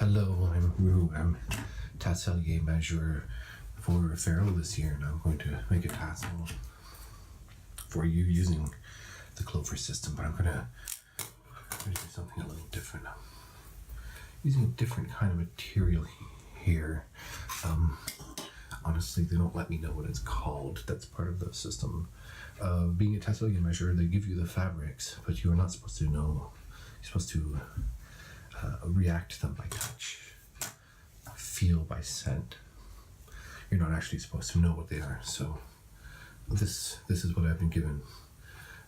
Hello, I'm Rue. I'm Tasselier Measurer for Pharaoh this year, and I'm going to make a tassel for you using the Clover system, but I'm going to do something a little different. I'm using a different kind of material here. Honestly, they don't let me know what it's called. That's part of the system. Being a Tasselier Measurer, they give you the fabrics, but you are not supposed to know. You're supposed to react to them by touch, feel by scent. You're not actually supposed to know what they are. So this is what I've been given.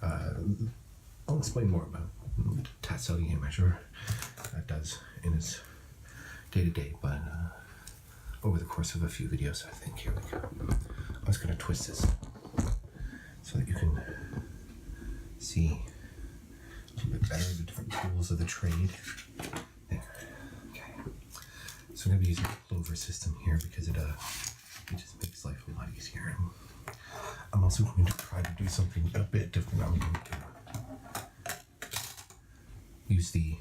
I'll explain more about Tasselier Measurer that does in its day-to-day, but over the course of a few videos, I think. Here we go. I'm just going to twist this so that you can see a little bit better the different tools of the trade. There. Okay. So I'm going to be using the Clover system here because it just makes life a lot easier. I'm also going to try to do something a bit different. I'm going to use the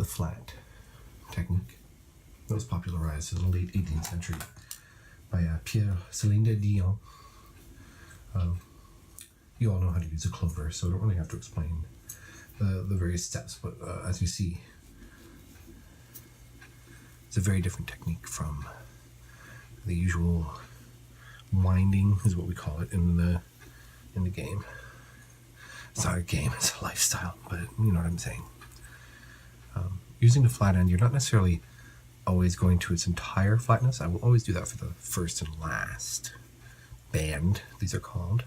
flat technique that was popularized in the late 18th century by Pierre Céline Dion. You all know how to use a clover, so I don't really have to explain the various steps, but as you see, it's a very different technique from the usual winding, is what we call it in the game. It's not a game, it's a lifestyle, but you know what I'm saying. Using the flat end, you're not necessarily always going to its entire flatness. I will always do that for the first and last band, these are called.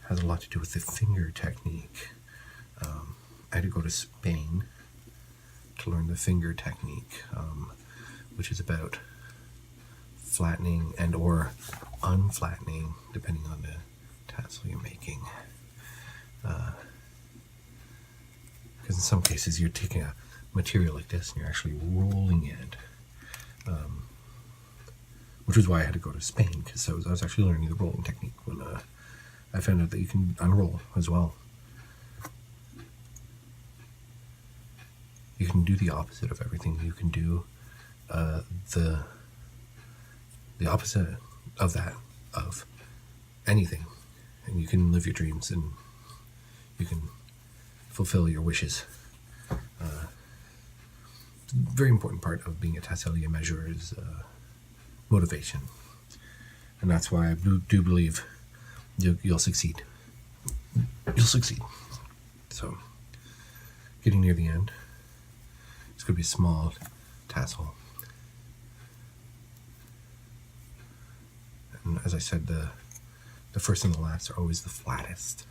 Has a lot to do with the finger technique. I had to go to Spain to learn the finger technique, which is about flattening and or unflattening, depending on the tassel you're making. Because in some cases you're taking a material like this and you're actually rolling it, which is why I had to go to Spain, because I was actually learning the rolling technique when I found out that you can unroll as well. You can do the opposite of everything. You can do the opposite of that, of anything, and you can live your dreams and you can fulfill your wishes. A very important part of being a Tasselier Measurer is motivation, and that's why I do believe you'll succeed. You'll succeed. So, getting near the end, it's going to be a small tassel. And as I said, the first and the last are always the flattest.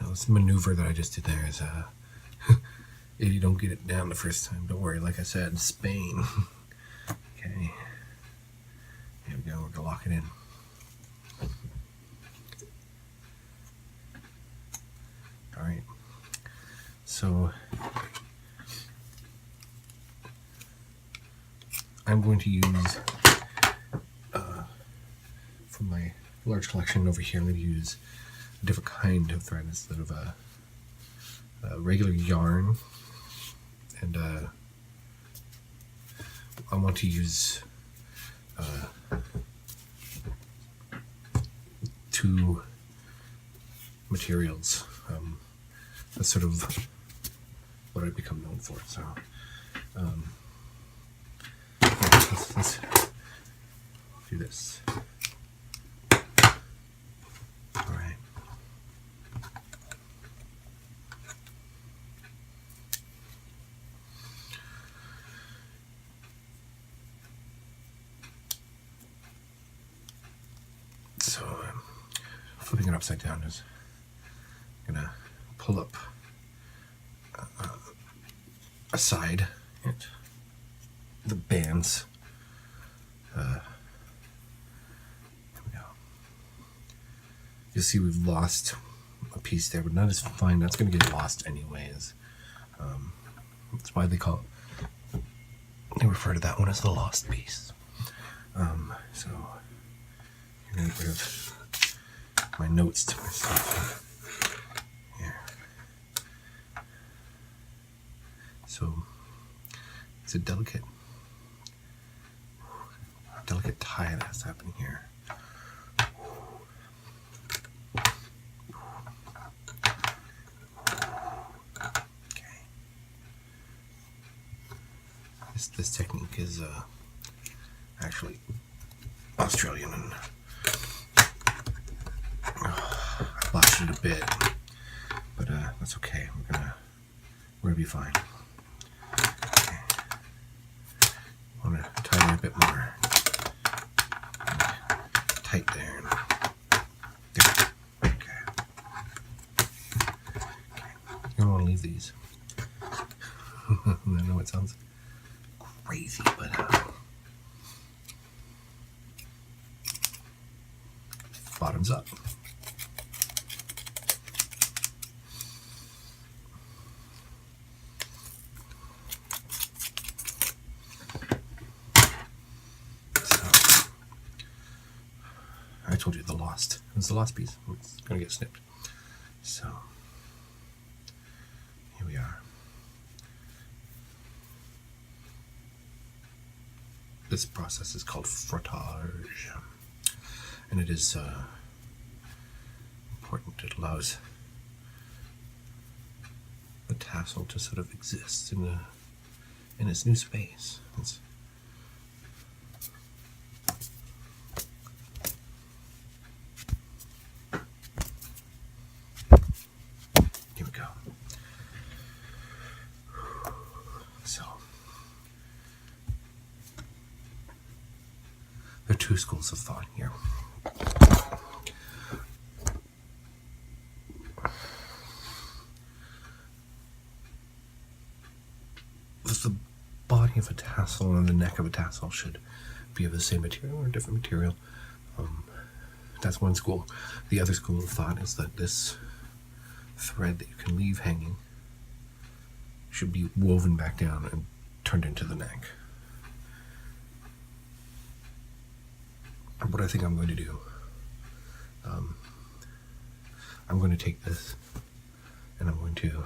Now this maneuver that I just did there is, if you don't get it down the first time, don't worry. Like I said, Spain. Okay. Here we go, we're gonna lock it in. Alright. So I'm going to use from my large collection over here, I'm going to use a different kind of thread instead of a regular yarn, and I want to use two materials. That's sort of what I've become known for. So let's do this. All right. So flipping it upside down is gonna pull up aside the bands. There we go. You'll see we've lost a piece there, but that is fine. That's going to get lost anyways. That's why they refer to that one as the lost piece. So you're going to get rid of my notes to myself here. So it's a delicate tie that's happening here. Okay. This technique is actually Australian, and I botched it a bit, but that's okay. We're gonna be fine. Okay. I want to tighten it a bit more. Tight there. Good. Okay. You don't want to leave these. I know it sounds crazy, but bottoms up. So, I told you it was the lost piece. It's gonna get snipped. So here we are. This process is called frottage, and it is important. It allows the tassel to sort of exist in its new space. Here we go. So there are two schools of thought here. The body of a tassel and the neck of a tassel should be of the same material or a different material. That's one school. The other school of thought is that this thread that you can leave hanging should be woven back down and turned into the neck. What I think I'm going to do, I'm going to take this and I'm going to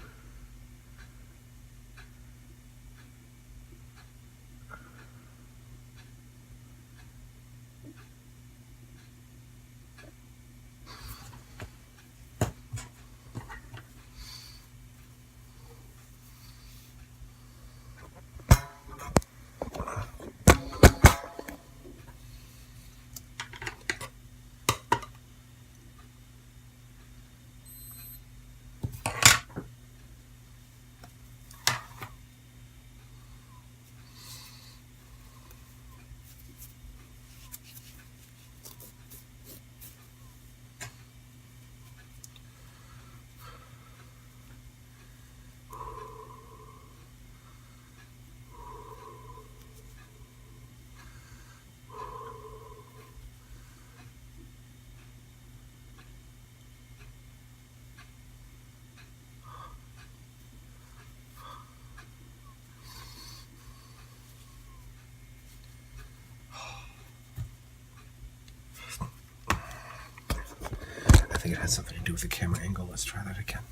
I think it has something to do with the camera angle. Let's try that again.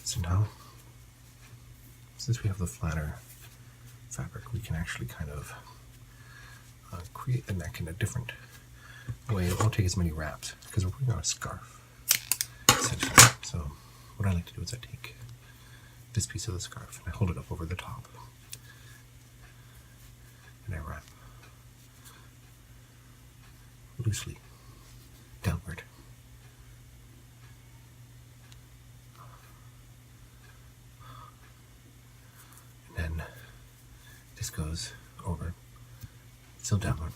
So now, since we have the flatter fabric, we can actually kind of create the neck in a different way. It won't take as many wraps because we're putting on a scarf, essentially. So what I like to do is I take this piece of the scarf and I hold it up over the top and I wrap loosely downward. over, still down,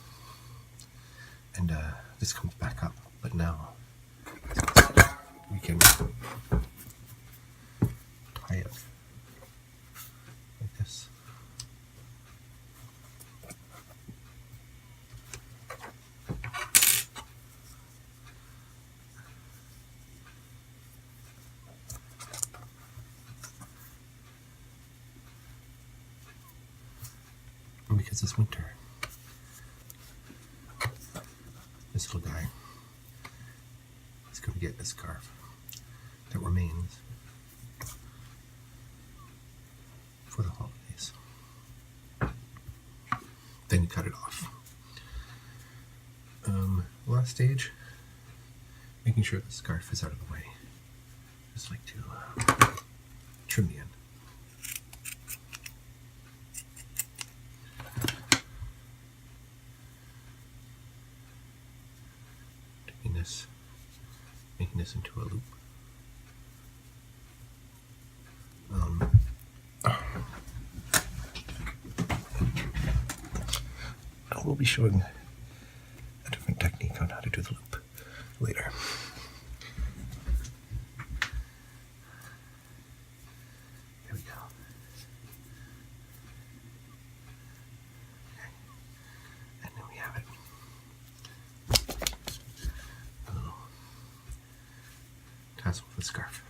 and this comes back up, but now we can tie it like this. And because it's winter, this little guy is going to get a scarf that remains for the holidays. Then you cut it off. Last stage, making sure the scarf is out of the way. Just like to trim the end. Making this into a loop. I will be showing a different technique on how to do the loop later. There we go. Okay. And then we have it. Tassel with a scarf.